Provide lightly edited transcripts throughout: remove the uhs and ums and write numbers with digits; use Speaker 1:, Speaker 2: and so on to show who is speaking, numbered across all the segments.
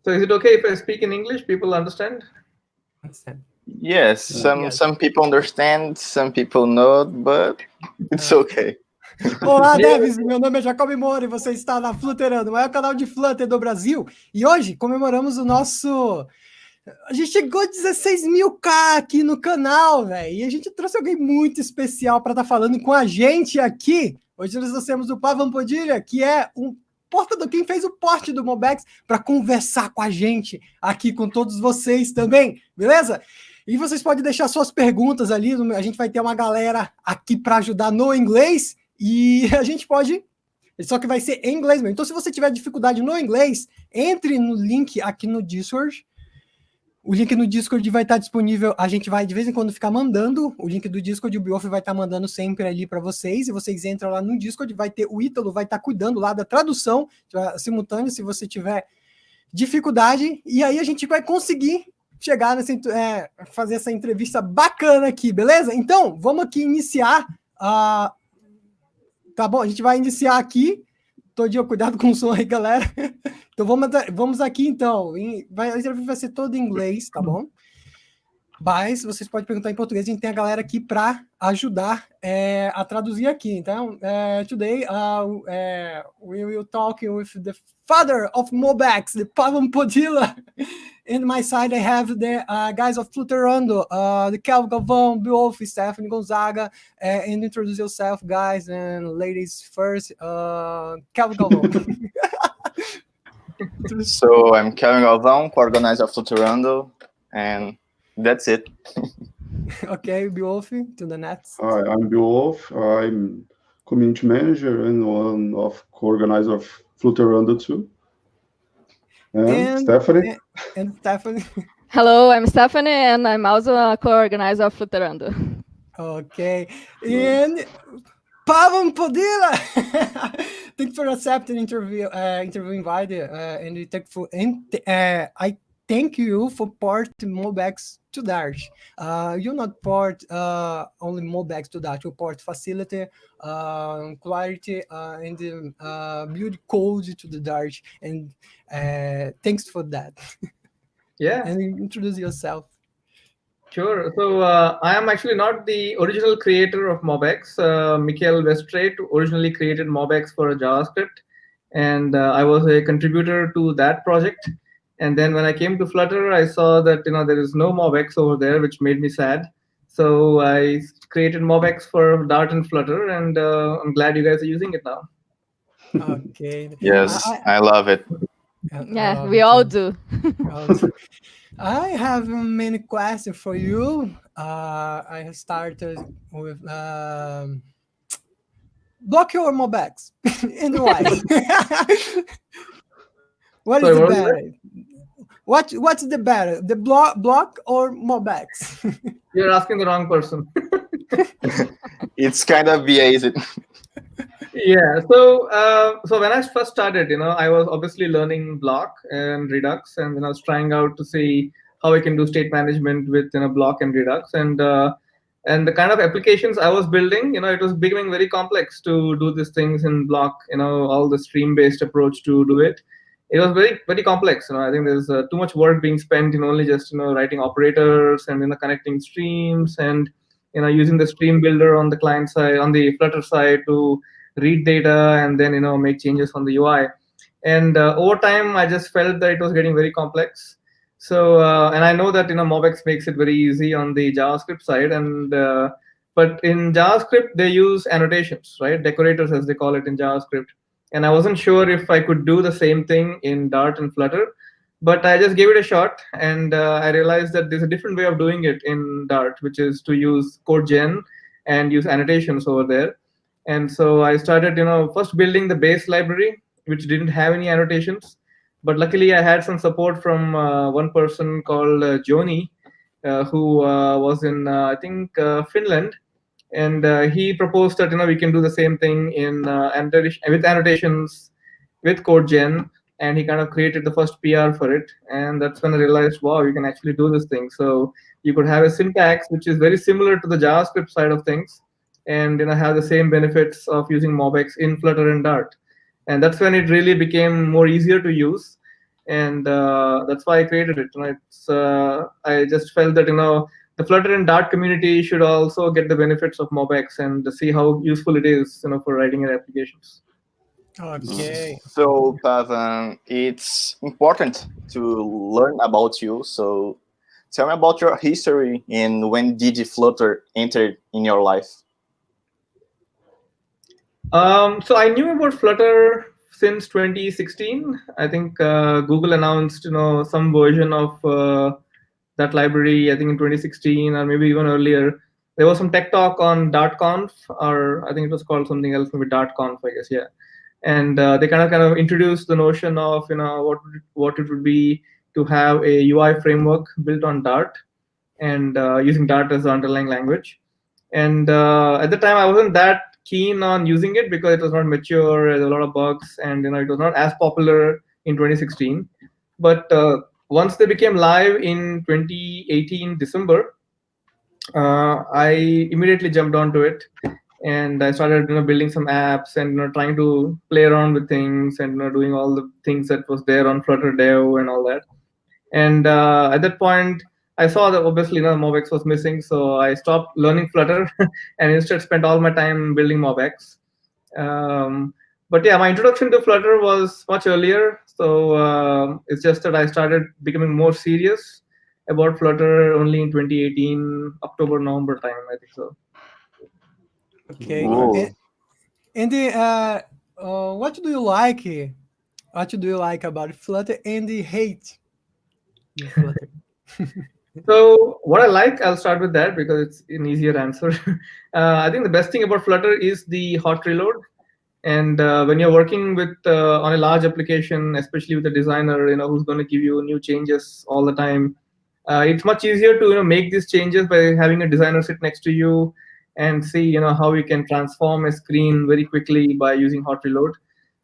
Speaker 1: So is it okay if I speak in English? People understand?
Speaker 2: Yes, some people understand, some people not, but it's okay.
Speaker 3: Olá, Devs! Meu nome é Jacob Moura e você está na Flutterando, o maior canal de Flutter do Brasil. E hoje comemoramos o nosso... A gente chegou a 16 mil K aqui no canal, velho. E a gente trouxe alguém muito especial para estar falando com a gente aqui. Hoje nós temos o Pavan Podila, que é um portador, quem fez o porte do MobX, para conversar com a gente aqui, com todos vocês também, beleza? E vocês podem deixar suas perguntas ali. A gente vai ter uma galera aqui para ajudar no inglês. E a gente pode... Só que vai ser em inglês mesmo. Então, se você tiver dificuldade no inglês, entre no link aqui no Discord. O link no Discord vai estar disponível. A gente vai, de vez em quando, ficar mandando o link do Discord. O Bioff vai estar mandando sempre ali para vocês. E vocês entram lá no Discord. Vai ter o Ítalo, vai estar cuidando lá da tradução simultânea, se você tiver dificuldade. E aí a gente vai conseguir chegar nessa, fazer essa entrevista bacana aqui, beleza? Então, vamos aqui iniciar. Tá bom, a gente vai iniciar aqui. Todo dia, cuidado com o som aí, galera. Então, vamos aqui, então. A entrevista vai ser toda em inglês, tá bom? Mas vocês podem perguntar em português. A gente tem a galera aqui para ajudar a traduzir aqui. Então, today, we will talk with the father of MobX, the Pavan Podila. In my side, I have the guys of Flutterando, the Kelvin Galvão, Bioff, Stephanie Gonzaga, and introduce yourself, guys and ladies first. Kelvin Galvão.
Speaker 2: So I'm Kelvin Galvão, co-organizer of Flutterando, and that's it.
Speaker 3: Okay, Bioff, to the next.
Speaker 4: Hi, I'm Bioff. I'm community manager and one of co-organizer of Flutterando too. And Stephanie.
Speaker 3: And Stephanie.
Speaker 5: Hello, I'm Stephanie, and I'm also a co-organizer of Flutterando.
Speaker 3: Okay. And Pavan Podila. Thanks for accepting interview invite. I thank you for port MobX to Dart. You not port only MobX to Dart. You port facility, clarity, and build code to the Dart. And thanks for that.
Speaker 1: Yeah.
Speaker 3: And introduce yourself.
Speaker 1: Sure. So I am actually not the original creator of MobX. Michael Westrate originally created MobX for JavaScript, and I was a contributor to that project. And then when I came to Flutter, I saw that there is no MobX over there, which made me sad. So I created MobX for Dart and Flutter, and I'm glad you guys are using it now.
Speaker 3: Okay.
Speaker 2: Yes, I love it.
Speaker 5: Yeah, we all do.
Speaker 3: I have many questions for you. I started with block your MobX and why? What is the better? What's the better, the block or MobX?
Speaker 1: You're asking the wrong person.
Speaker 2: It's kind of biased.
Speaker 1: Yeah. So when I first started, I was obviously learning Block and Redux, and I was trying out to see how I can do state management with Block and Redux, and the kind of applications I was building, it was becoming very complex to do these things in Block. All the stream-based approach to do it. It was very, very complex. I think there's too much work being spent in only just writing operators and connecting streams and using the stream builder on the client side, on the Flutter side to read data and then make changes on the UI. And over time, I just felt that it was getting very complex. So and I know that MobX makes it very easy on the JavaScript side, and but in JavaScript they use annotations, right? Decorators, as they call it in JavaScript. And I wasn't sure if I could do the same thing in Dart and Flutter, but I just gave it a shot, and I realized that there's a different way of doing it in Dart, which is to use code gen and use annotations over there. And so I started, first building the base library, which didn't have any annotations. But luckily, I had some support from one person called Joni, who was in, I think, Finland. And he proposed that we can do the same thing in with annotations, with code gen, and he kind of created the first PR for it. And that's when I realized, wow, you can actually do this thing. So you could have a syntax which is very similar to the JavaScript side of things, and have the same benefits of using MobX in Flutter and Dart. And that's when it really became more easier to use. and that's why I created it. I just felt that the Flutter and Dart community should also get the benefits of MobX and see how useful it is, for writing your applications.
Speaker 3: Okay.
Speaker 2: So, Pavan, it's important to learn about you. So, tell me about your history and when did Flutter enter in your life?
Speaker 1: So I knew about Flutter since 2016. I think Google announced, some version of that library. I think in 2016 or maybe even earlier. There was some tech talk on DartConf, or I think it was called something else, maybe DartConf, I guess, yeah. And they kind of introduced the notion of what it would be to have a UI framework built on Dart and using Dart as the underlying language. And at the time, I wasn't that keen on using it because it was not mature. There were a lot of bugs, and it was not as popular in 2016. But once they became live in 2018 December, I immediately jumped onto it, and I started building some apps and trying to play around with things and doing all the things that was there on Flutter Dev and all that. And at that point, I saw that obviously MobX was missing, so I stopped learning Flutter and instead spent all my time building MobX. But yeah, my introduction to Flutter was much earlier, so it's just that I started becoming more serious about Flutter only in 2018 October November time, I think so.
Speaker 3: Okay.
Speaker 2: Whoa.
Speaker 3: And what do you like? What do you like about Flutter and hate in Flutter?
Speaker 1: So what I like, I'll start with that because it's an easier answer. I think the best thing about Flutter is the hot reload. And when you're working with on a large application, especially with a designer, who's going to give you new changes all the time, it's much easier to make these changes by having a designer sit next to you and see how we can transform a screen very quickly by using hot reload.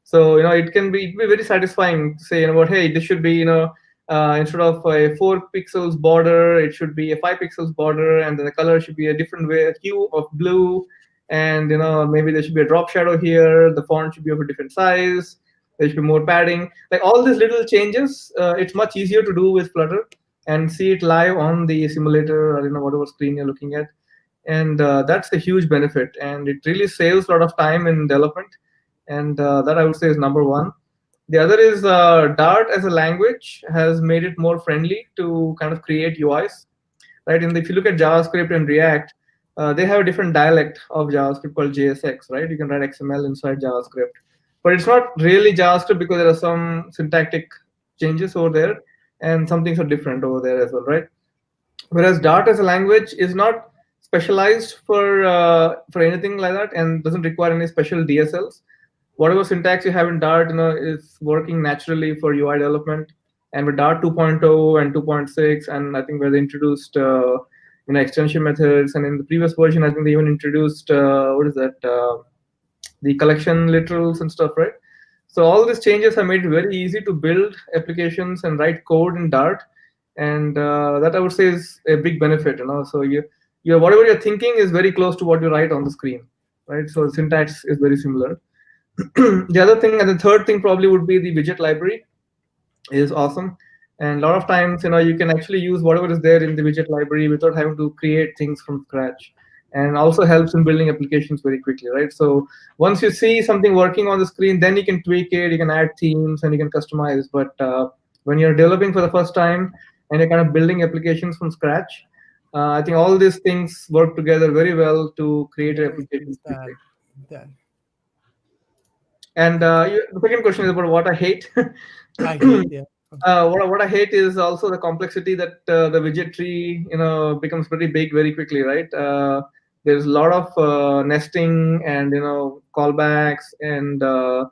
Speaker 1: So it can be very satisfying to say hey, this should be instead of a 4 pixels border, it should be a 5 pixels border, and then the color should be a different hue of blue, and maybe there should be a drop shadow here. The font should be of a different size. There should be more padding. Like all these little changes, it's much easier to do with Flutter and see it live on the simulator or whatever screen you're looking at. And that's a huge benefit, and it really saves a lot of time in development. And that I would say is number one. The other is Dart as a language has made it more friendly to kind of create UIs, right? And if you look at JavaScript and React, they have a different dialect of JavaScript called JSX, right? You can write XML inside JavaScript, but it's not really JavaScript because there are some syntactic changes over there, and some things are different over there as well, right? Whereas Dart as a language is not specialized for anything like that and doesn't require any special DSLs. Whatever syntax you have in Dart, is working naturally for UI development. And with Dart 2.0 and 2.6, and I think where they introduced extension methods, and in the previous version, I think they even introduced the collection literals and stuff, right? So all these changes have made it very easy to build applications and write code in Dart, and that I would say is a big benefit. So whatever you're thinking is very close to what you write on the screen, right? So the syntax is very similar. The other thing, and the third thing probably would be the widget library is awesome. And a lot of times, you can actually use whatever is there in the widget library without having to create things from scratch, and also helps in building applications very quickly, right? So once you see something working on the screen, then you can tweak it, you can add themes, and you can customize. But when you're developing for the first time and you're kind of building applications from scratch, I think all these things work together very well to create applications. And the second question is about what I hate.
Speaker 3: I hate, yeah.
Speaker 1: What I hate is also the complexity that the widget tree becomes pretty big very quickly, right? There's a lot of nesting and callbacks and a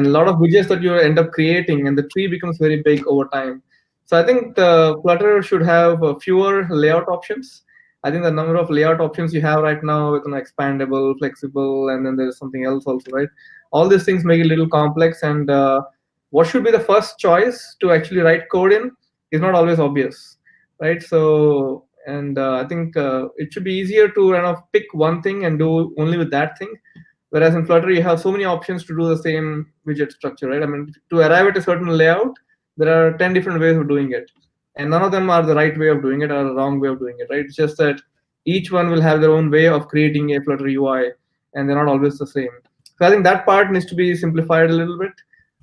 Speaker 1: lot of widgets that you end up creating, and the tree becomes very big over time. So I think the Flutter should have fewer layout options. I think the number of layout options you have right now with expandable, flexible, and then there's something else also, right? All these things make it a little complex, and what should be the first choice to actually write code in is not always obvious, right? So, and I think it should be easier to kind of pick one thing and do only with that thing. Whereas in Flutter, you have so many options to do the same widget structure, right? I mean, to arrive at a certain layout, there are 10 different ways of doing it, and none of them are the right way of doing it or the wrong way of doing it, right? It's just that each one will have their own way of creating a Flutter UI, and they're not always the same. So I think that part needs to be simplified a little bit,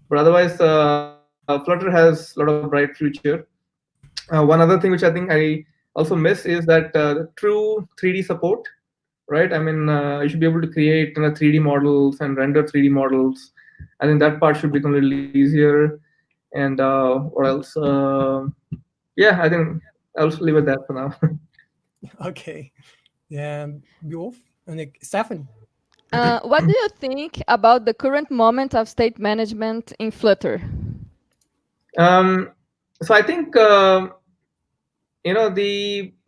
Speaker 1: but otherwise, Flutter has a lot of bright future. One other thing which I think I also miss is that true 3D support, right? I mean, you should be able to create 3D models and render 3D models. I think that part should become a little easier. And what else? Yeah, I think I'll just leave it at that for now.
Speaker 3: Okay. Wolf and Stephanie.
Speaker 5: What do you think about the current moment of state management in Flutter?
Speaker 1: So I think the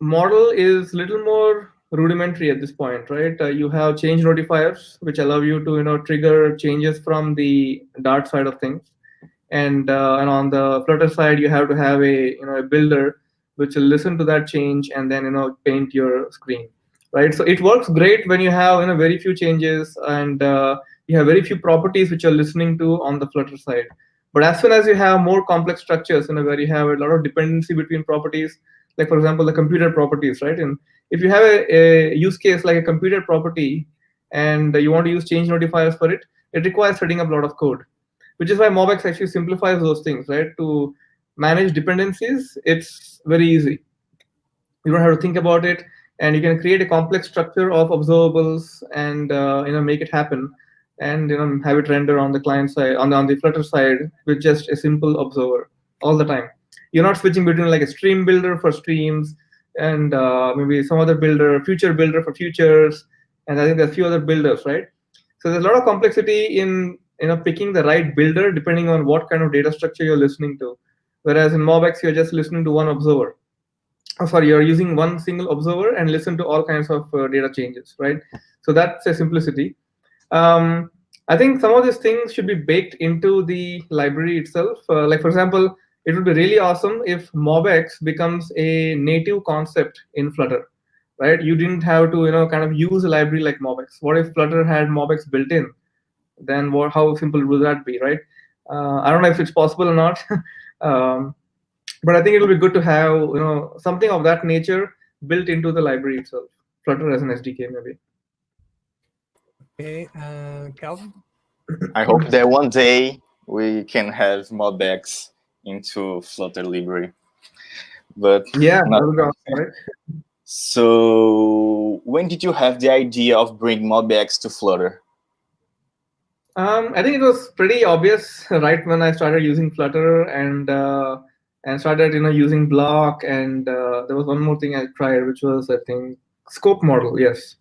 Speaker 1: model is a little more rudimentary at this point, right? You have change notifiers which allow you to trigger changes from the Dart side of things, and on the Flutter side you have to have a builder which will listen to that change and then paint your screen, right? So it works great when you have very few changes and you have very few properties which you're listening to on the Flutter side. But as soon as you have more complex structures, where you have a lot of dependency between properties, like for example the computer properties, right? And if you have a use case like a computer property and you want to use change notifiers for it, it requires setting up a lot of code, which is why MobX actually simplifies those things, right? To manage dependencies, it's very easy. You don't have to think about it, and you can create a complex structure of observables and make it happen, and have it render on the client side, on the Flutter side, with just a simple observer all the time. You're not switching between like a stream builder for streams and maybe some other builder, future builder for futures, and I think there's a few other builders, right? So there's a lot of complexity in picking the right builder depending on what kind of data structure you're listening to. Whereas in MobX, you're just listening to one observer. Oh, sorry, you're using one single observer and listen to all kinds of data changes, right? So that's a simplicity. I think some of these things should be baked into the library itself. Like for example, it would be really awesome if MobX becomes a native concept in Flutter, right? You didn't have to kind of use a library like MobX. What if Flutter had MobX built in? Then how simple would that be, right? I don't know if it's possible or not. But I think it'll be good to have something of that nature built into the library itself. Flutter as an SDK, maybe.
Speaker 3: Okay, Calvin.
Speaker 2: I hope that one day we can have MobX into Flutter library. But
Speaker 1: yeah,
Speaker 2: not
Speaker 1: right?
Speaker 2: So when did you have the idea of bringing MobX to Flutter?
Speaker 1: I think it was pretty obvious right when I started using Flutter and started using block, and there was one more thing I tried, which was I think scope model. Yes,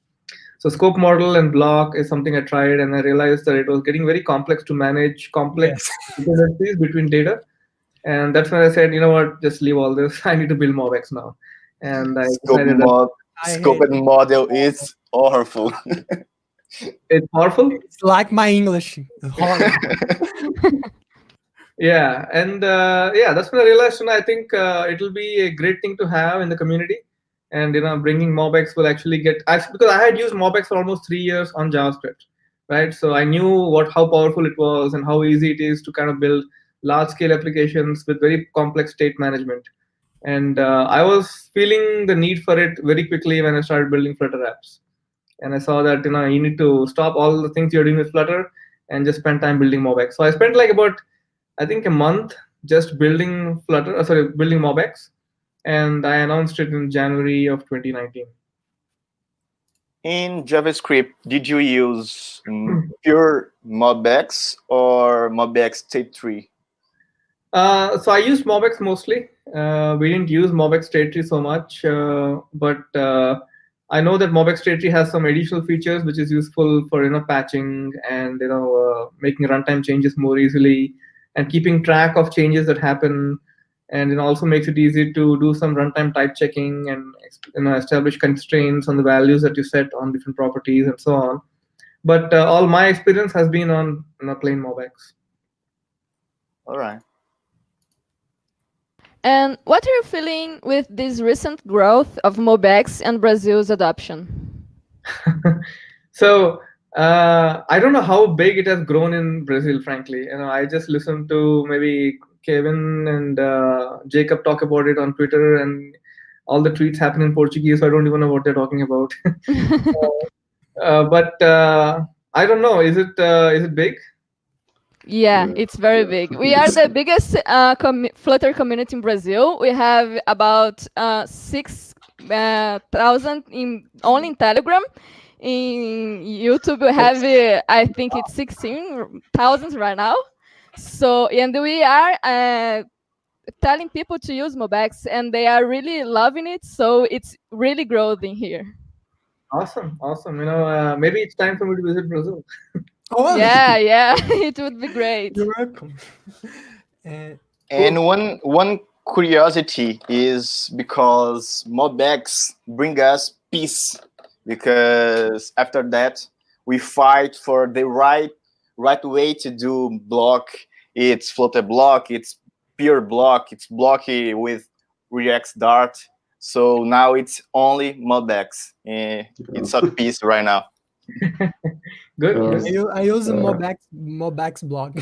Speaker 1: so scope model and block is something I tried, and I realized that it was getting very complex to manage complex dependencies between data, and that's when I said, you know what, just leave all this. I need to build MobX now, and I decided
Speaker 2: scope and model is awful.
Speaker 1: It's powerful.
Speaker 3: It's like my English.
Speaker 1: Yeah, and that's when I realized. I think it'll be a great thing to have in the community, and bringing MobX will actually because I had used MobX for almost 3 years on JavaScript, right? So I knew how powerful it was and how easy it is to kind of build large-scale applications with very complex state management. And I was feeling the need for it very quickly when I started building Flutter apps. And I saw that you need to stop all the things you're doing with Flutter and just spend time building MobX. So I spent like about, I think, a month just building building MobX, and I announced it in January of 2019.
Speaker 2: In JavaScript, did you use pure MobX or MobX State Tree?
Speaker 1: So I used MobX mostly. We didn't use MobX State Tree so much, but I know that MobX State Tree has some additional features which is useful for patching and making runtime changes more easily and keeping track of changes that happen, and it also makes it easy to do some runtime type checking and establish constraints on the values that you set on different properties and so on. But all my experience has been on plain MobX.
Speaker 2: All right.
Speaker 5: And what are you feeling with this recent growth of MobX and Brazil's adoption?
Speaker 1: So I don't know how big it has grown in Brazil, frankly. I just listened to maybe Kevin and Jacob talk about it on Twitter, and all the tweets happen in Portuguese, so I don't even know what they're talking about. But I don't know. Is it big?
Speaker 5: Yeah,
Speaker 4: Yeah.
Speaker 5: it's very big. We are the biggest Flutter community in Brazil. We have about 6,000 only in Telegram. In YouTube, we have I think it's 16,000 right now. So, and we are telling people to use MobX, and they are really loving it. So it's really growing here.
Speaker 1: Awesome. Maybe it's time for me to visit Brazil.
Speaker 3: Oh,
Speaker 5: Yeah, it would be great.
Speaker 3: you're welcome. Uh,
Speaker 2: And one curiosity is because MobX bring us peace, because after that we fight for the right way to do block. It's Flutter block, it's pure block, it's blocky with React Dart. So now it's only MobX. It's a peace right now.
Speaker 1: Good.
Speaker 4: Uh,
Speaker 1: good.
Speaker 3: I use MobX blog.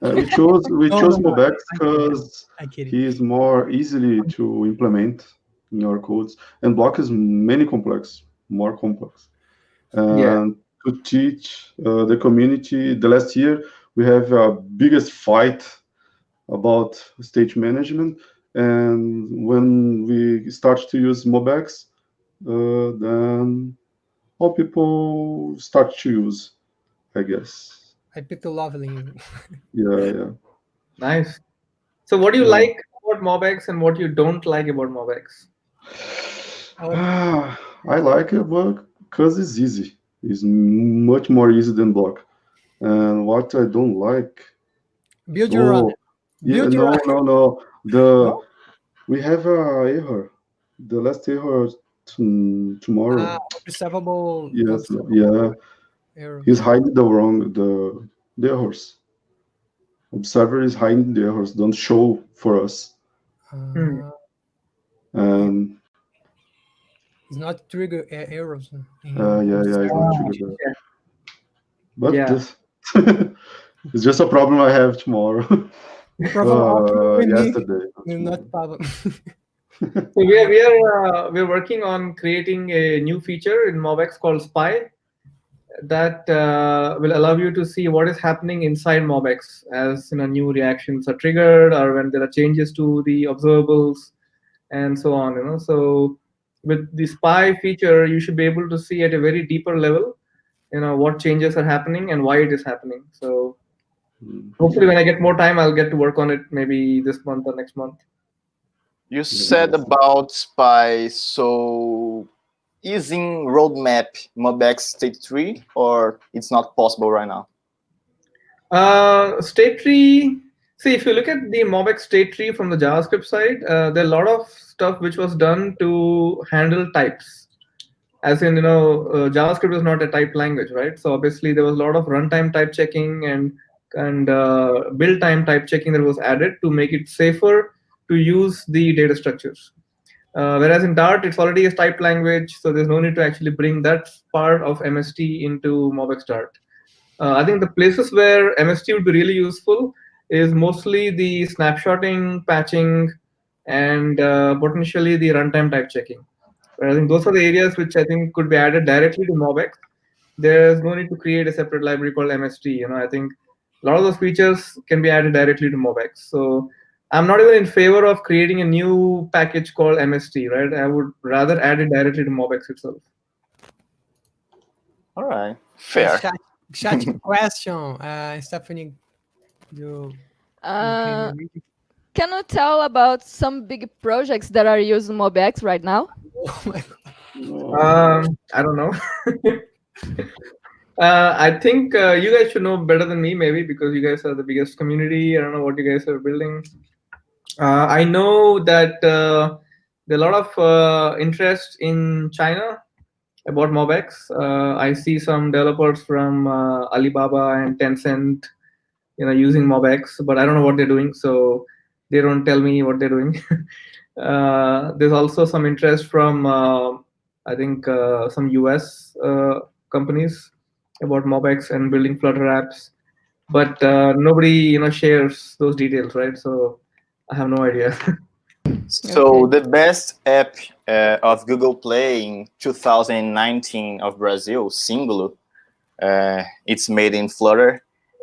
Speaker 4: we chose
Speaker 3: no,
Speaker 4: MobX
Speaker 3: I kidding.
Speaker 4: because
Speaker 3: I kidding.
Speaker 4: he is more easily to implement in your codes, and block is more complex.
Speaker 1: Yeah.
Speaker 4: And to teach the community, the last year we have a biggest fight about state management, and when we start to use MobX, then all people start to use, I guess.
Speaker 3: I picked a leveling.
Speaker 4: Yeah.
Speaker 1: Nice. So, what do you
Speaker 4: Yeah.
Speaker 1: like about MobX and what you don't like about MobX?
Speaker 4: I like it, but because it's easy. It's much more easy than block. And what I don't like,
Speaker 3: Build your run. Build your run.
Speaker 4: no. We have a error. The last error tomorrow.
Speaker 3: Observable.
Speaker 4: Yes,
Speaker 3: observable
Speaker 4: yeah.
Speaker 3: error.
Speaker 4: He's hiding the errors. Observer is hiding the errors. Don't show for us. And
Speaker 3: It's not trigger errors.
Speaker 4: yeah, it's not triggered that.
Speaker 1: Yeah.
Speaker 4: But
Speaker 1: Yeah.
Speaker 4: this it's just a problem I have tomorrow. Yesterday.
Speaker 3: Not Pavan.
Speaker 1: So we're working on creating a new feature in MobX called Spy that will allow you to see what is happening inside MobX as new reactions are triggered, or when there are changes to the observables, and so on. So with the Spy feature, you should be able to see at a very deeper level, what changes are happening and why it is happening. So hopefully, when I get more time, I'll get to work on it maybe this month or next month.
Speaker 2: You said about Spy, so is in roadmap MobX state 3, or it's not possible right now?
Speaker 1: State tree. See, if you look at the MobX state tree from the JavaScript side, there are a lot of stuff which was done to handle types. As in, JavaScript is not a typed language, right? So obviously there was a lot of runtime type checking and build time type checking that was added to make it safer to use the data structures. Whereas in Dart, it's already a typed language, so there's no need to actually bring that part of MST into MobX Dart. I think the places where MST would be really useful is mostly the snapshotting, patching, and potentially the runtime type checking. But I think those are the areas which I think could be added directly to MobX. There's no need to create a separate library called MST. I think a lot of those features can be added directly to MobX. So I'm not even in favor of creating a new package called MST, right? I would rather add it directly to MobX itself.
Speaker 2: All right, fair.
Speaker 3: Chat question, Stephanie.
Speaker 5: Can you tell about some big projects that are using MobX right now?
Speaker 3: Oh my God.
Speaker 1: I don't know. I think you guys should know better than me, maybe, because you guys are the biggest community. I don't know what you guys are building. I know that there are a lot of interest in China about MobX. I see some developers from Alibaba and Tencent, using MobX, but I don't know what they're doing, so they don't tell me what they're doing. There's also some interest from, I think, some US companies about MobX and building Flutter apps. but nobody shares those details, right? So I have no idea.
Speaker 2: So
Speaker 5: Okay.
Speaker 2: the best app of Google Play in 2019 of Brazil, Singular, it's made in Flutter,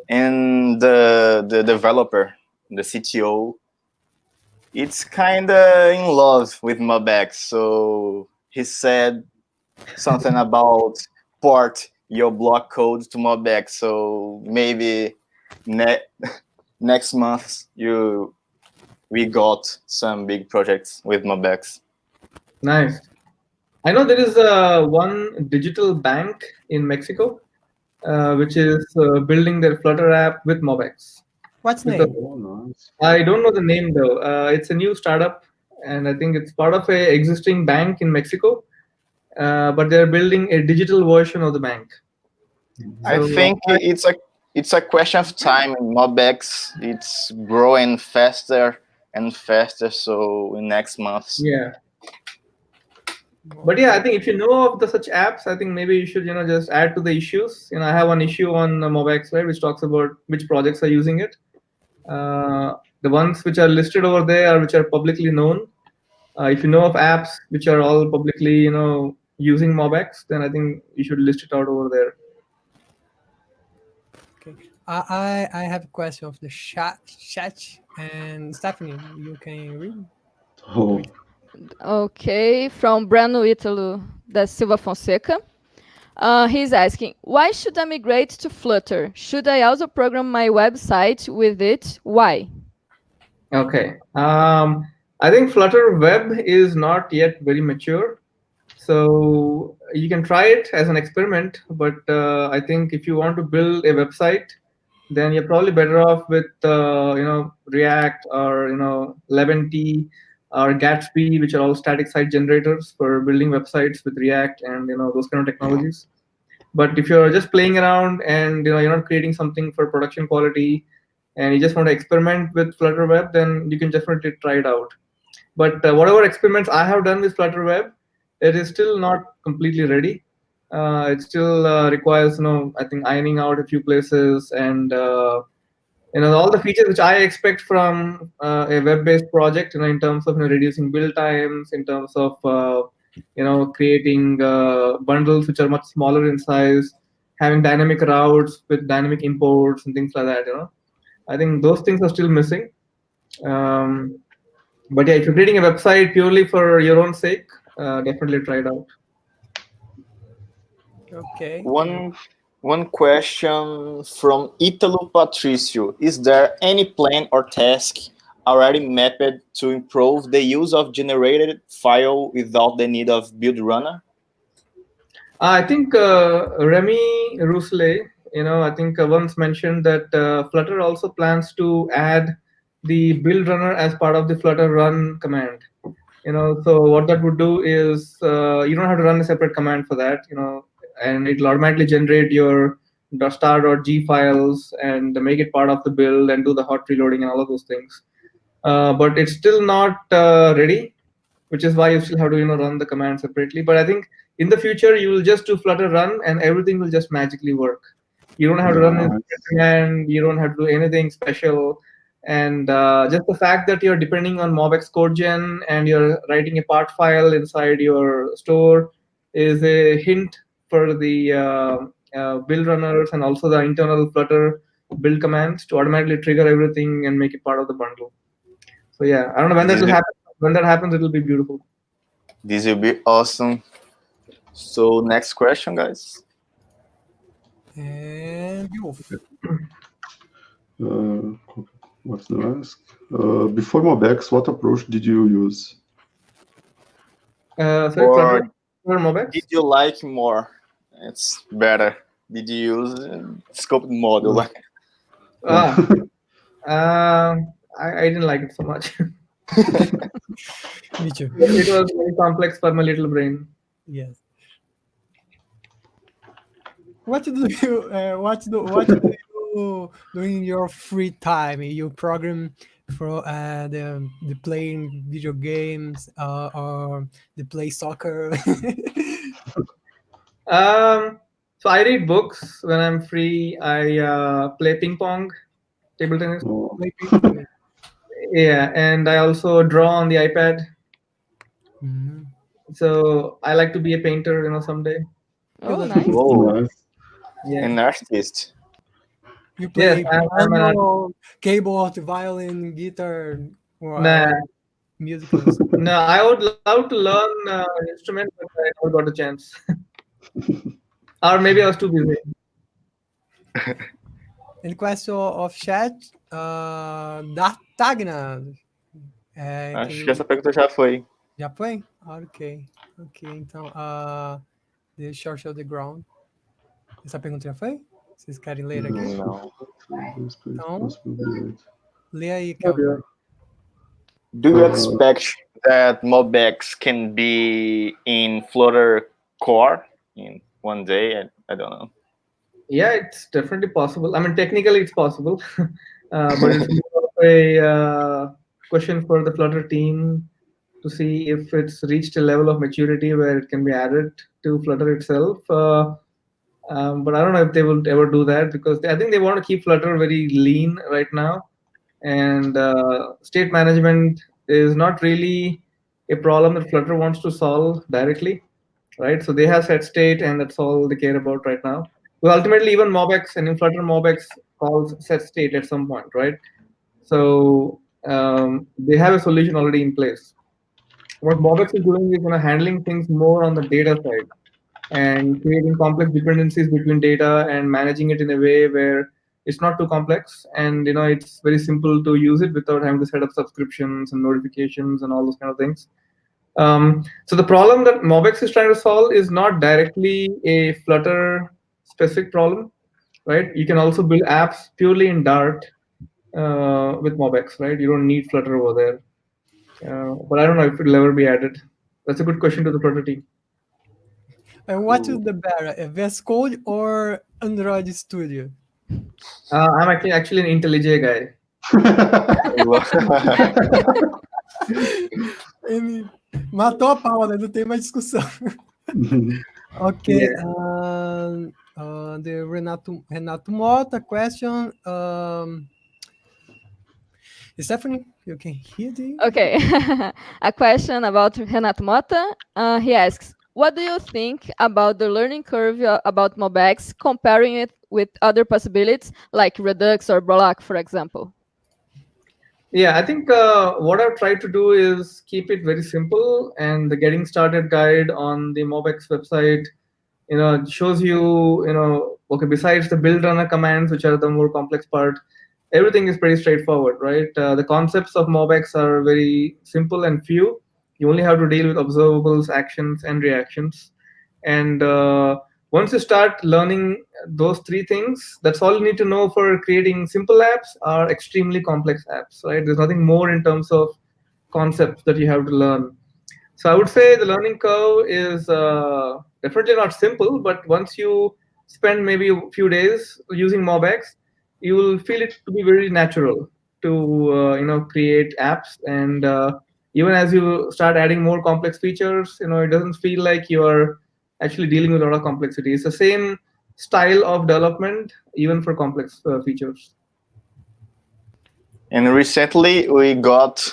Speaker 2: and the developer, the CTO, it's kind of in love with MobX. So he said something about port your block code to MobX. So maybe next month we got some big projects with MobX.
Speaker 1: Nice. I know there is one digital bank in Mexico, which is building their Flutter app with MobX.
Speaker 3: What's
Speaker 1: Because
Speaker 3: name?
Speaker 4: Oh, nice.
Speaker 1: I don't know the name though. It's a new startup, and I think it's part of a existing bank in Mexico. But they're building a digital version of the bank.
Speaker 2: I
Speaker 1: So
Speaker 2: think it's a question of time. MobX it's growing faster and faster. So in next months,
Speaker 1: yeah. But yeah, I think if you know of the such apps, I think maybe you should just add to the issues. I have one issue on MobX, right, which talks about which projects are using it. The ones which are listed over there, which are publicly known. If you know of apps which are all publicly, using MobX, then I think you should list it out over there.
Speaker 3: Okay. I have a question of the chat, and Stephanie, you can read.
Speaker 4: Oh,
Speaker 5: Okay, from Breno Italo da Silva Fonseca. He's asking, why should I migrate to Flutter? Should I also program my website with it? Why?
Speaker 1: Okay. I think Flutter Web is not yet very mature. So you can try it as an experiment, but I think if you want to build a website, then you're probably better off with React or 11t or Gatsby, which are all static site generators for building websites with React and those kind of technologies. But if you're just playing around and you're not creating something for production quality, and you just want to experiment with Flutter Web, then you can definitely try it out. But whatever experiments I have done with Flutter Web, it is still not completely ready. It still requires, I think, ironing out a few places, and all the features which I expect from a web-based project, in terms of reducing build times, in terms of creating bundles which are much smaller in size, having dynamic routes with dynamic imports and things like that. I think those things are still missing. Um, but yeah, if you're creating a website purely for your own sake, definitely try it out.
Speaker 3: Okay.
Speaker 2: one question from Italo Patricio: is there any plan or task already mapped to improve the use of generated file without the need of build runner?
Speaker 1: I think Remy Rousselet, I think once mentioned that Flutter also plans to add the build runner as part of the Flutter run command. So what that would do is you don't have to run a separate command for that, and it'll automatically generate your .star.g files and make it part of the build and do the hot reloading and all of those things. But it's still not ready, which is why you still have to run the command separately. But I think in the future you will just do Flutter run and everything will just magically work. You don't have to run a
Speaker 4: nice.
Speaker 1: command, you don't have to do anything special. And just the fact that you're depending on MobX code gen and you're writing a part file inside your store is a hint for the build runners and also the internal Flutter build commands to automatically trigger everything and make it part of the bundle. So yeah, I don't know when that will happen. When that happens, it will be beautiful.
Speaker 2: This will be awesome. So next question, guys.
Speaker 3: And you.
Speaker 4: What's the ask? Before MobX, what approach did you use?
Speaker 1: Sorry,
Speaker 2: Or
Speaker 1: Flutter MobX?
Speaker 2: did you like more? It's better. Did you use scoped module?
Speaker 1: I didn't like it so much.
Speaker 3: Me too.
Speaker 1: It was very complex for my little brain.
Speaker 3: Yes. What do you what do you do in your free time? You program for the playing video games or the play soccer?
Speaker 1: So So I read books when I'm free. I play ping pong, table tennis.
Speaker 4: Oh,
Speaker 3: Play ping-pong.
Speaker 1: Yeah, and I also draw on the iPad.
Speaker 3: Mhm.
Speaker 1: So I like to be a painter, someday.
Speaker 5: Oh,
Speaker 3: look,
Speaker 5: nice.
Speaker 2: Whoa,
Speaker 4: nice.
Speaker 1: Yeah.
Speaker 2: an artist.
Speaker 3: You
Speaker 1: Yes,
Speaker 3: play
Speaker 1: I'm an artist.
Speaker 3: piano, keyboard, violin, guitar,
Speaker 1: Nah,
Speaker 3: or musical instrument.
Speaker 1: no, I would love to learn an instrument, but I never got a chance. Or maybe I was too busy.
Speaker 3: Any question of chat? Da Tagna.
Speaker 2: Acho que essa pergunta já foi.
Speaker 3: Já foi? Ok. Ok, então. The Short of the Ground. Essa pergunta já foi? Vocês querem ler aqui?
Speaker 2: Não.
Speaker 3: Então,
Speaker 4: Possibly.
Speaker 3: lê aí,
Speaker 1: Oh,
Speaker 3: Kelvin.
Speaker 1: dear.
Speaker 2: Do you expect that MobX can be in Flutter core in one day? I don't know.
Speaker 1: Yeah, it's definitely possible. I mean, technically it's possible, but it's more of a question for the Flutter team to see if it's reached a level of maturity where it can be added to Flutter itself. But I don't know if they will ever do that because I think they want to keep Flutter very lean right now. And state management is not really a problem that Flutter wants to solve directly, right? So they have set state, and that's all they care about right now. Well, ultimately, even MobX and in Flutter, MobX calls set state at some point, right? So they have a solution already in place. What MobX is doing is handling things more on the data side and creating complex dependencies between data and managing it in a way where it's not too complex and it's very simple to use it without having to set up subscriptions and notifications and all those kind of things. So the problem that MobX is trying to solve is not directly a Flutter specific problem, right? You can also build apps purely in Dart with MobX, right? You don't need Flutter over there. But I don't know if it'll ever be added. That's a good question to the Flutter team.
Speaker 3: And what is the better, a VS Code or Android Studio?
Speaker 1: I'm actually an IntelliJ guy.
Speaker 3: Ele matou a pau, né? Não tem mais discussão. Ok.
Speaker 1: Yeah.
Speaker 3: The Renato Mota question. Stephanie, you can hear the.
Speaker 5: Okay. A question about Renato Mota. He asks, what do you think about the learning curve about MobX, comparing it with other possibilities like Redux or Block, for example?
Speaker 1: Yeah, I think what I've tried to do is keep it very simple, and the getting started guide on the MobX website, shows you, okay, besides the build runner commands, which are the more complex part, everything is pretty straightforward, right? The concepts of MobX are very simple and few. You only have to deal with observables, actions, and reactions. And once you start learning those three things, that's all you need to know for creating simple apps or extremely complex apps, right? There's nothing more in terms of concepts that you have to learn. So I would say the learning curve is definitely not simple, but once you spend maybe a few days using MobX, you will feel it to be very natural to create apps. And even as you start adding more complex features, it doesn't feel like you're actually dealing with a lot of complexity. It's the same style of development, even for complex features.
Speaker 2: And recently we got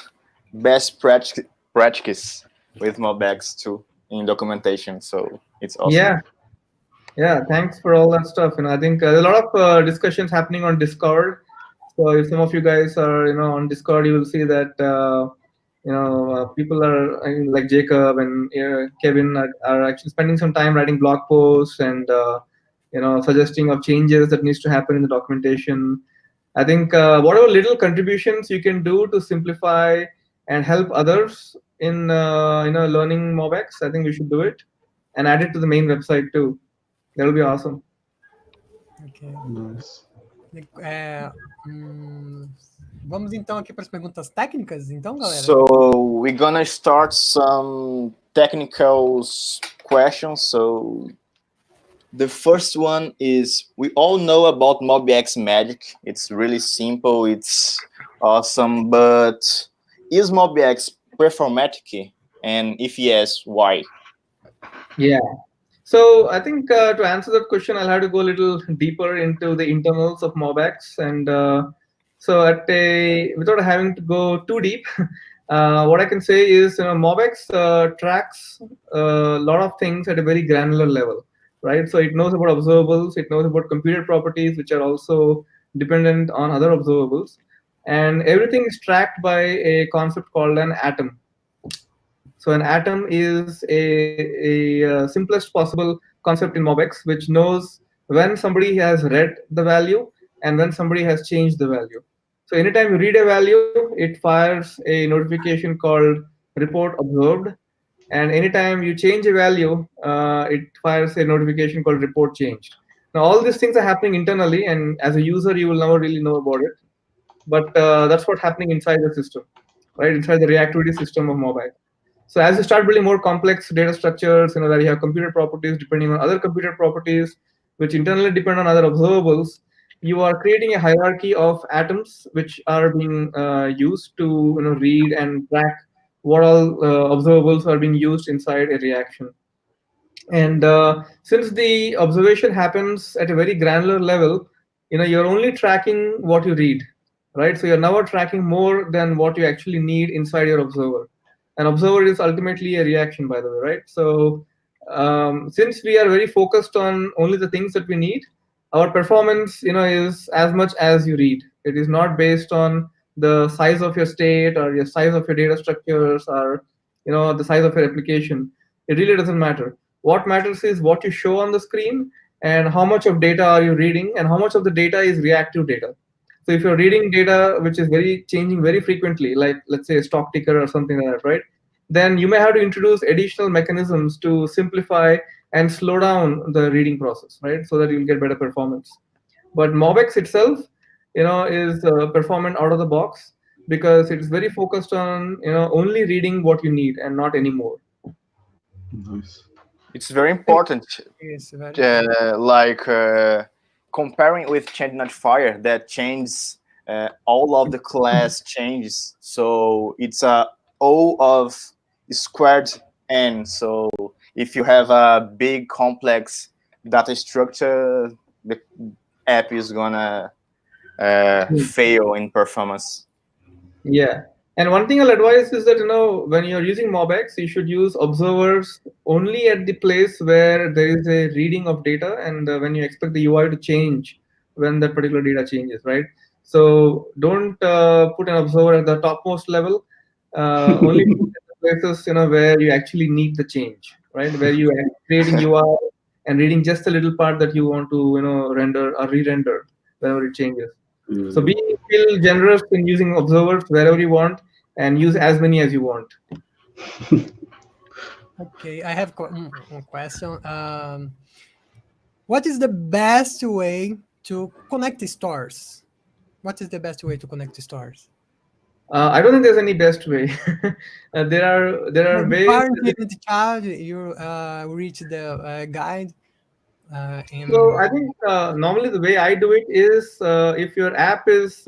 Speaker 2: best practice with MobX too in documentation, so it's awesome.
Speaker 1: Yeah, thanks for all that stuff. I think there's a lot of discussions happening on Discord. So if some of you guys are on Discord, you will see that people are like Jacob and Kevin are actually spending some time writing blog posts and suggesting of changes that needs to happen in the documentation. I think whatever little contributions you can do to simplify and help others in learning MobX, I think we should do it and add it to the main website too. That'll be awesome.
Speaker 3: Ok.
Speaker 4: Nice.
Speaker 3: Vamos então aqui para as perguntas técnicas, então, galera.
Speaker 2: So we're gonna start some technical questions. So the first one is, we all know about MobX magic. It's really simple, it's awesome, but is MobX performatic? And if yes, why?
Speaker 1: Yeah. So I think to answer that question, I'll have to go a little deeper into the internals of MobX, and so without having to go too deep, what I can say is, MobX tracks a lot of things at a very granular level, right? So it knows about observables, it knows about computed properties, which are also dependent on other observables, and everything is tracked by a concept called an atom. So an atom is a simplest possible concept in MobX, which knows when somebody has read the value and when somebody has changed the value. So anytime you read a value, it fires a notification called report observed. And anytime you change a value, it fires a notification called report changed. Now, all these things are happening internally, and as a user, you will never really know about it. But that's what's happening inside the system, right? Inside the reactivity system of MobX. So as you start building more complex data structures, where you have computer properties depending on other computer properties, which internally depend on other observables, you are creating a hierarchy of atoms which are being used to read and track what all observables are being used inside a reaction. And since the observation happens at a very granular level, you're only tracking what you read, right? So you're never tracking more than what you actually need inside your observer. An observer is ultimately a reaction, by the way, right? So since we are very focused on only the things that we need, our performance, is as much as you read. It is not based on the size of your state or your size of your data structures or the size of your application. It really doesn't matter. What matters is what you show on the screen and how much of data are you reading and how much of the data is reactive data. So if you're reading data which is very changing very frequently, like let's say a stock ticker or something like that, right? Then you may have to introduce additional mechanisms to simplify and slow down the reading process, right? So that you'll get better performance. But MobX itself, is performant out of the box because it's very focused on only reading what you need and not anymore.
Speaker 4: Nice.
Speaker 2: It's very important,
Speaker 3: Yes, very
Speaker 2: like comparing with change notifier that changes all of the class changes. So it's a O of squared n. So if you have a big complex data structure, the app is gonna fail in performance.
Speaker 1: Yeah. And one thing I'll advise is that, when you're using MobX, you should use observers only at the place where there is a reading of data and when you expect the UI to change when that particular data changes, right? So don't put an observer at the topmost level. Only put it at the places, where you actually need the change, right? Where you are creating UI and reading just a little part that you want to, render or re-render whenever it changes. So feel generous in using observers wherever you want and use as many as you want.
Speaker 3: Okay, I have a question. What is the best way to connect the stores? What is the best way to connect the stores?
Speaker 1: I don't think there's any best way. There are ways.
Speaker 3: Currently in the chat, you reach the guide.
Speaker 1: So I think normally the way I do it is if your app is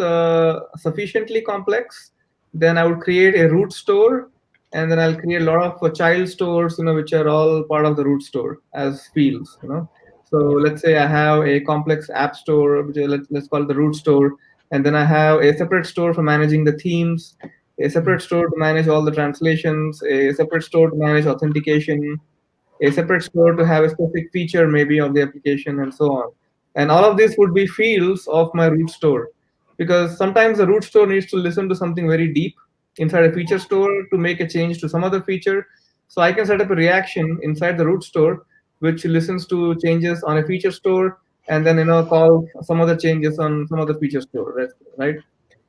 Speaker 1: sufficiently complex, then I would create a root store, and then I'll create a lot of child stores, which are all part of the root store as fields. So let's say I have a complex app store, which let's call it the root store, and then I have a separate store for managing the themes, a separate store to manage all the translations, a separate store to manage authentication, a separate store to have a specific feature maybe of the application and so on. And all of these would be fields of my root store because sometimes the root store needs to listen to something very deep inside a feature store to make a change to some other feature. So I can set up a reaction inside the root store which listens to changes on a feature store and then call some other changes on some other feature store, right?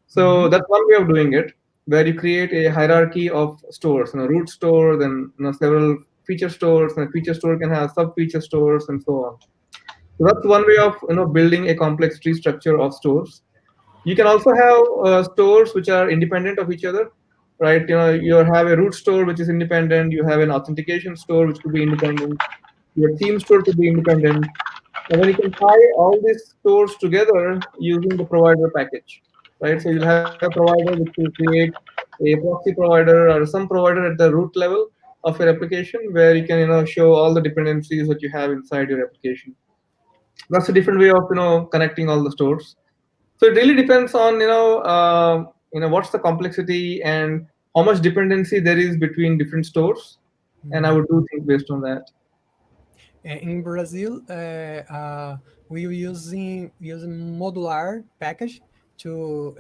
Speaker 1: So that's one way of doing it, where you create a hierarchy of stores, root store, then several feature stores, and a feature store can have sub feature stores and so on. So that's one way of building a complex tree structure of stores. You can also have stores which are independent of each other, right? You have a root store which is independent. You have an authentication store which could be independent. Your theme store could be independent. And then you can tie all these stores together using the provider package, right? So you'll have a provider which will create a proxy provider or some provider at the root level, of your application, where you can show all the dependencies that you have inside your application. That's a different way of connecting all the stores. So it really depends on what's the complexity and how much dependency there is between different stores, and I would do things based on that.
Speaker 3: In Brazil, we using modular package to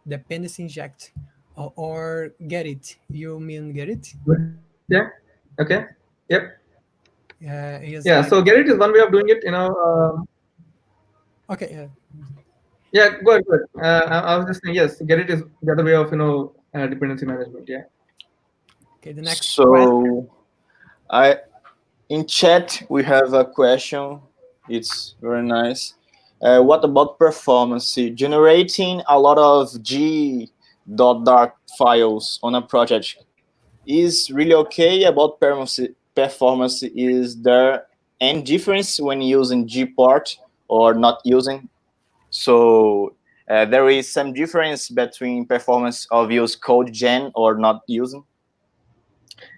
Speaker 3: dependency inject or get it. You mean get it?
Speaker 1: Yeah. Okay. Yep.
Speaker 3: It's
Speaker 1: Yeah.
Speaker 3: like,
Speaker 1: So get it is one way of doing it.
Speaker 3: okay.
Speaker 1: Yeah. Go ahead. Go ahead. I was just saying yes. Get it is the other way of dependency management. Yeah.
Speaker 3: Okay. The next question.
Speaker 2: So I in chat we have a question. It's very nice. What about performance? Generating a lot of G.Dart files on a project is really okay. About performance, is there any difference when using Gport or not using? So there is some difference between performance of use code gen or not using.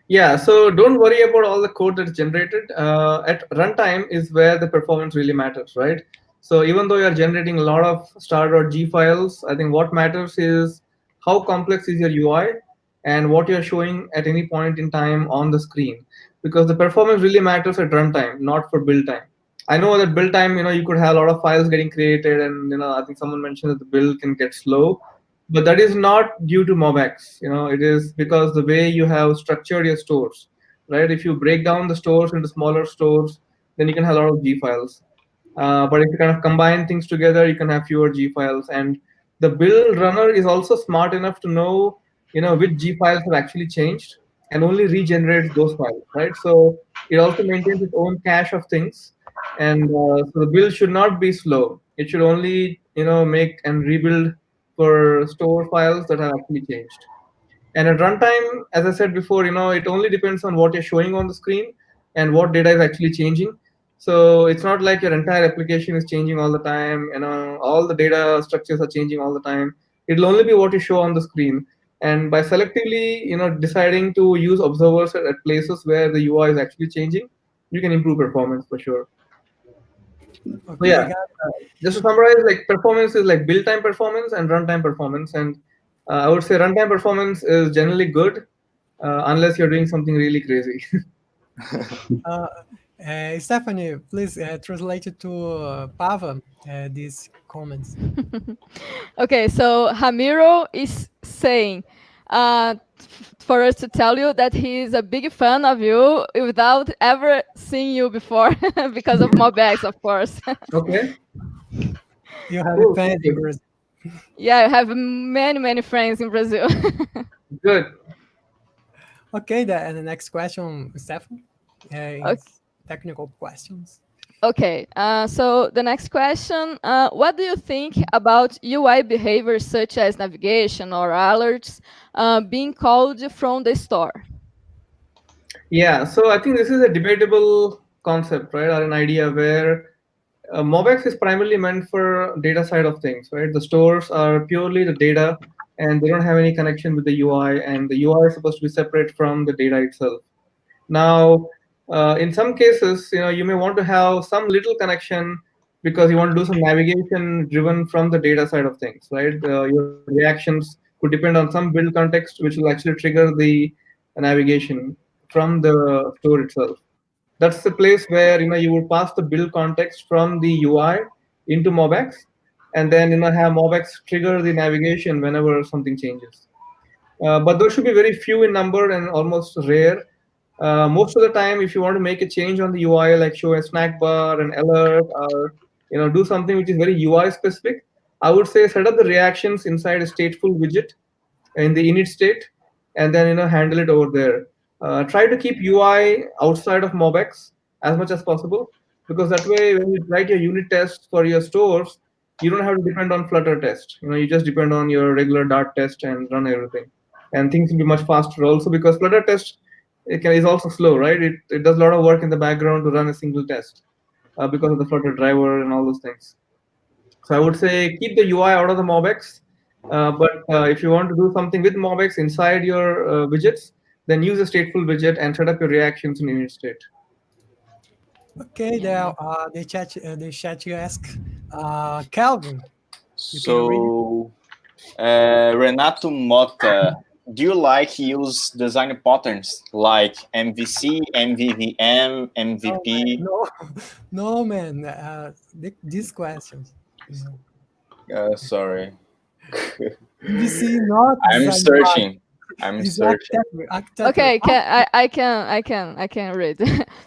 Speaker 1: Yeah, so don't worry about all the code that's generated. At runtime is where the performance really matters, right? So even though you're generating a lot of star.g files, I think what matters is how complex is your UI and what you're showing at any point in time on the screen. Because the performance really matters at runtime, not for build time. I know that build time, you could have a lot of files getting created, and I think someone mentioned that the build can get slow, but that is not due to MobX. It is because the way you have structured your stores, right? If you break down the stores into smaller stores, then you can have a lot of G files. But if you kind of combine things together, you can have fewer G files. And the build runner is also smart enough to know, which G files have actually changed and only regenerates those files, right? So it also maintains its own cache of things. And so the build should not be slow. It should only, make and rebuild for store files that have actually changed. And at runtime, as I said before, it only depends on what you're showing on the screen and what data is actually changing. So it's not like your entire application is changing all the time. All the data structures are changing all the time. It'll only be what you show on the screen. And by selectively, deciding to use observers at places where the UI is actually changing, you can improve performance for sure. So
Speaker 3: Okay,
Speaker 1: yeah, just to summarize, like performance is like build time performance and runtime performance, and I would say runtime performance is generally good unless you're doing something really crazy.
Speaker 3: Stephanie, please translate it to Pavan these comments.
Speaker 5: Okay, so Ramiro is saying for us to tell you that he is a big fan of you without ever seeing you before because of MobX, of course.
Speaker 1: Okay.
Speaker 3: You have
Speaker 1: Cool.
Speaker 3: a fan in Brazil.
Speaker 5: Yeah, I have many friends in Brazil.
Speaker 1: Good.
Speaker 3: Okay, the next question, Stefan,
Speaker 5: Okay.
Speaker 3: is technical questions.
Speaker 5: Okay, so the next question, what do you think about UI behaviors such as navigation or alerts being called from the store?
Speaker 1: Yeah, so I think this is a debatable concept, right, or an idea where MobX is primarily meant for data side of things, right? The stores are purely the data, and they don't have any connection with the UI, and the UI is supposed to be separate from the data itself. Now, in some cases, you may want to have some little connection because you want to do some navigation driven from the data side of things, right? Your reactions could depend on some build context, which will actually trigger the navigation from the store itself. That's the place where you would pass the build context from the UI into MobX, and then have MobX trigger the navigation whenever something changes. But those should be very few in number and almost rare. Most of the time, if you want to make a change on the UI, like show a snack bar, an alert, or do something which is very UI specific, I would say set up the reactions inside a stateful widget in the init state, and then handle it over there. Try to keep UI outside of MobX as much as possible, because that way when you write your unit tests for your stores, you don't have to depend on Flutter test. You just depend on your regular Dart test and run everything, and things will be much faster also, because Flutter test is also slow, right? It does a lot of work in the background to run a single test because of the Flutter driver and all those things. So I would say keep the UI out of the MobX, but if you want to do something with MobX inside your widgets, then use a stateful widget and set up your reactions in unit state.
Speaker 3: Okay, the chat ask Calvin.
Speaker 2: So, Renato Mota, do you like use design patterns like MVC, MVVM, MVP?
Speaker 3: No, man. These questions.
Speaker 2: Sorry.
Speaker 3: MVC not.
Speaker 2: I'm searching. I'm searching.
Speaker 5: Okay, I can read.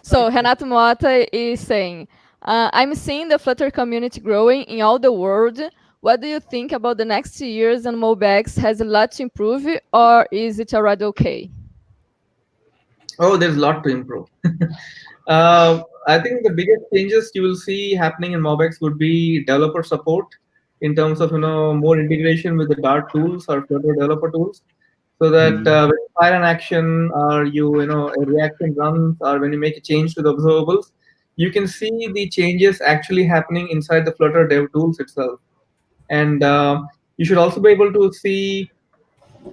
Speaker 5: So Renato Mota is saying, I'm seeing the Flutter community growing in all the world. What do you think about the next 2 years and MobX has a lot to improve, or is it already okay?
Speaker 1: Oh, there's a lot to improve. I think the biggest changes you will see happening in MobX would be developer support in terms of more integration with the Dart tools or Flutter developer tools, so that when you fire an action or a reaction runs or when you make a change to the observables, you can see the changes actually happening inside the Flutter dev tools itself. And you should also be able to see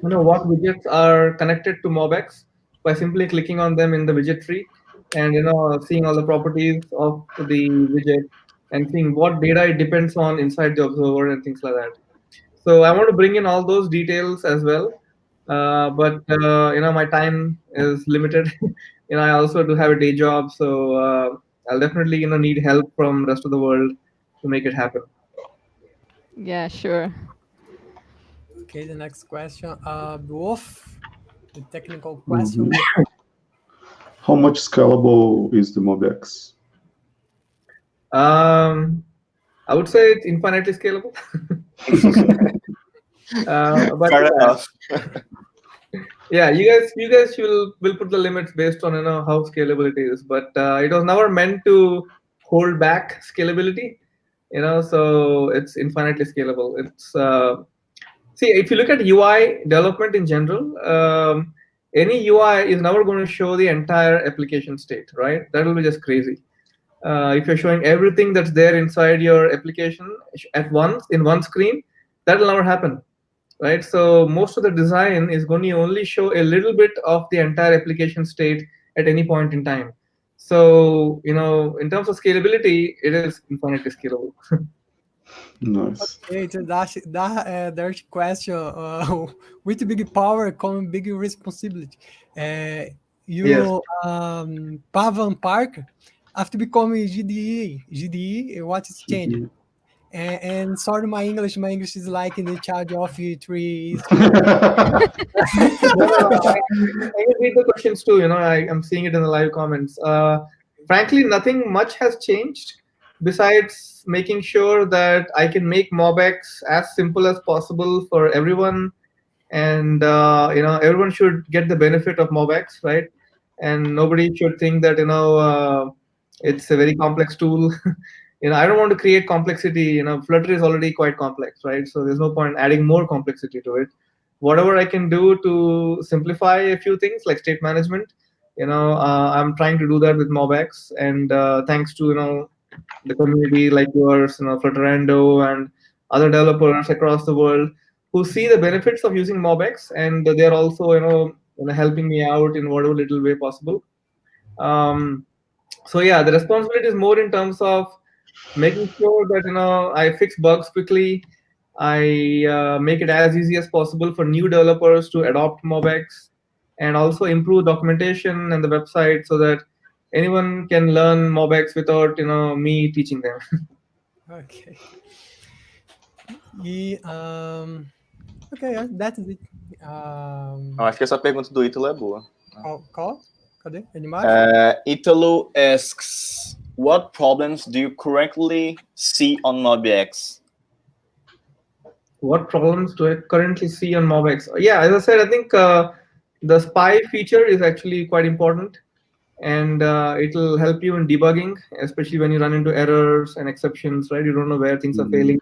Speaker 1: what widgets are connected to MobX by simply clicking on them in the widget tree, and seeing all the properties of the widget and seeing what data it depends on inside the observer and things like that. So I want to bring in all those details as well, but my time is limited. I also do have a day job, so I'll definitely need help from rest of the world to make it happen.
Speaker 5: Yeah, sure.
Speaker 3: Okay, the next question. Wolf, the technical question.
Speaker 4: How much scalable is the MobX?
Speaker 1: I would say it's infinitely scalable. But
Speaker 2: Fair enough.
Speaker 1: yeah, you guys will put the limits based on how scalable it is, but it was never meant to hold back scalability. So it's infinitely scalable. It's see, if you look at UI development in general, any UI is never going to show the entire application state, right? That will be just crazy. If you're showing everything that's there inside your application at once in one screen, that will never happen, right? So most of the design is going to only show a little bit of the entire application state at any point in time. So in terms of scalability, it is infinitely scalable.
Speaker 4: Nice.
Speaker 3: Okay, so that question. With big power come big responsibility.
Speaker 1: Yes.
Speaker 3: Pavan Parker, after becoming GDE, what is changed? And sorry, my English is like in the charge of 3.
Speaker 1: I can read the questions too. I'm seeing it in the live comments. Frankly, nothing much has changed besides making sure that I can make MobX as simple as possible for everyone, and everyone should get the benefit of MobX, right? And nobody should think that it's a very complex tool. I don't want to create complexity. Flutter is already quite complex, right? So there's no point adding more complexity to it. Whatever I can do to simplify a few things like state management, I'm trying to do that with MobX. And thanks to the community like yours, Flutterando and other developers across the world who see the benefits of using MobX, and they're also helping me out in whatever little way possible. So yeah, the responsibility is more in terms of making sure that I fix bugs quickly. I make it as easy as possible for new developers to adopt MobX, and also improve documentation and the website so that anyone can learn MobX without me teaching them.
Speaker 3: Okay. Okay, that's it.
Speaker 2: Eu acho que essa pergunta do Ítalo é boa.
Speaker 3: Qual? Cadê?
Speaker 2: Ítalo asks, what problems do you currently see on MobX?
Speaker 1: What problems do I currently see on MobX? Yeah, as I said, I think the spy feature is actually quite important, and it'll help you in debugging, especially when you run into errors and exceptions, right? You don't know where things are failing.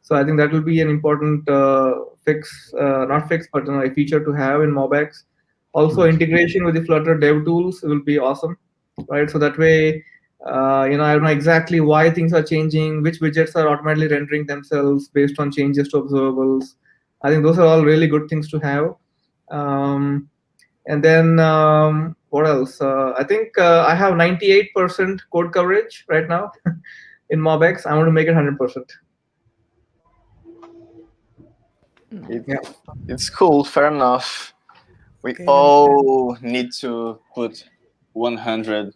Speaker 1: So I think that will be an important fix, not fix, but a feature to have in MobX. Also, integration with the Flutter dev tools will be awesome, right? So that way, I don't know exactly why things are changing, which widgets are automatically rendering themselves based on changes to observables. I think those are all really good things to have. And then what else? I think I have 98% code coverage right now in MobX. I want to make it 100%.
Speaker 2: It's cool, fair enough. We
Speaker 3: Okay.
Speaker 2: all need to put 100%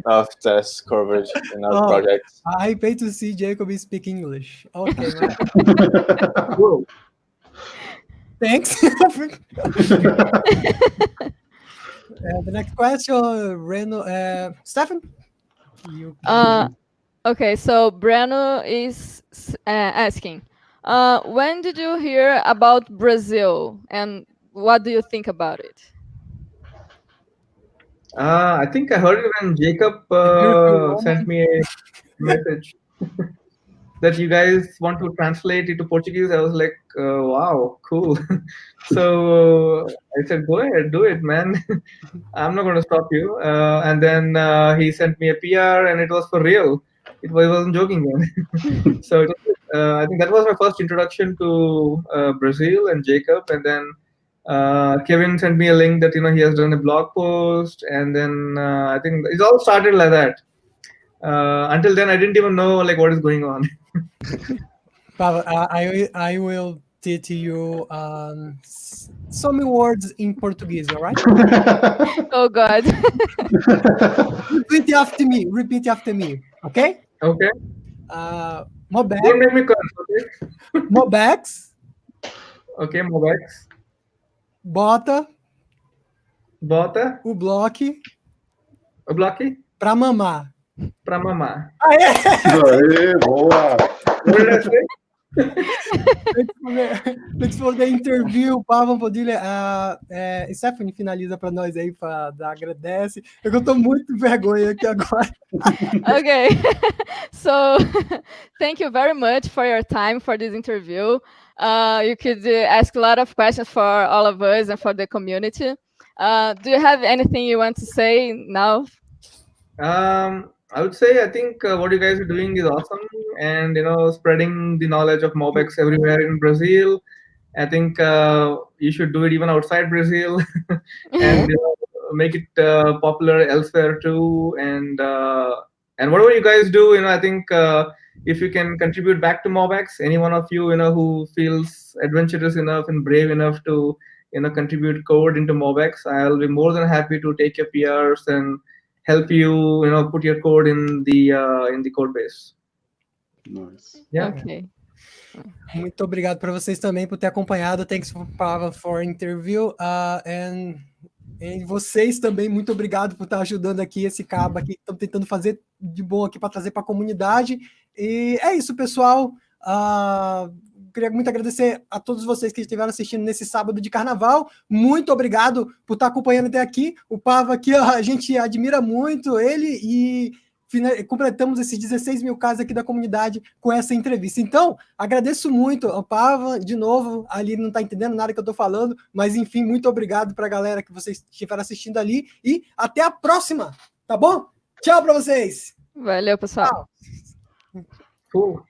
Speaker 2: of test coverage in our projects.
Speaker 3: I pay to see Jacob speak English. Okay, man.
Speaker 1: Cool.
Speaker 3: Thanks. The next question, Reno, Stefan. You.
Speaker 5: Okay, so Breno is asking, when did you hear about Brazil and what do you think about it?
Speaker 1: I think I heard it when Jacob sent me a message that you guys want to translate it to Portuguese. I was like, wow, cool. So I said, go ahead, do it, man. I'm not going to stop you. And then he sent me a PR, and it was for real. It wasn't joking, man. So I think that was my first introduction to Brazil and Jacob. And then Kevin sent me a link that he has done a blog post, and then I think it all started like that. Until then, I didn't even know like what is going on.
Speaker 3: Pavan, I will teach you some words in Portuguese, all right?
Speaker 5: Oh God.
Speaker 3: Repeat after me. Repeat after me. Okay?
Speaker 1: Okay.
Speaker 3: MobX.
Speaker 1: Don't make me curse, okay?
Speaker 3: MobX.
Speaker 1: Okay, MobX.
Speaker 3: Bota
Speaker 1: Bota
Speaker 3: o bloco
Speaker 1: o bloco
Speaker 3: pra mamar.
Speaker 1: pra mamar.
Speaker 3: Aê!
Speaker 4: Aê, boa!
Speaker 1: What did I say?
Speaker 3: Thanks for the interview, Pavan, Podila. Stephanie finaliza para nós aí, agradece. Eu tô muito vergonha aqui agora.
Speaker 5: Okay. So thank you very much for your time for this interview. You could ask a lot of questions for all of us and for the community. Do you have anything you want to say now?
Speaker 1: I would say I think what you guys are doing is awesome, and spreading the knowledge of MobX everywhere in Brazil. I think you should do it even outside Brazil, and make it popular elsewhere too. And whatever you guys do, I think if you can contribute back to MobX, any one of you, who feels adventurous enough and brave enough to contribute code into MobX, I'll be more than happy to take your PRs and help you, put your code in the code base.
Speaker 4: Nice.
Speaker 1: Yeah.
Speaker 5: Okay.
Speaker 3: Muito obrigado para vocês também por ter acompanhado. Thanks, Pavan, for interview. E vocês também, muito obrigado por estar ajudando aqui esse cabo aqui. Estamos tentando fazer de bom aqui para trazer para a comunidade. E é isso, pessoal. Queria muito agradecer a todos vocês que estiveram assistindo nesse sábado de carnaval. Muito obrigado por estar acompanhando até aqui. O Pava aqui, a gente admira muito ele e completamos esses 16 mil casos aqui da comunidade com essa entrevista. Então, agradeço muito ao Pava, de novo, ali não está entendendo nada que eu estou falando, mas enfim, muito obrigado para a galera que vocês estiveram assistindo ali e até a próxima, tá bom? Tchau para vocês!
Speaker 5: Valeu, pessoal.
Speaker 3: Tchau.
Speaker 1: Cool.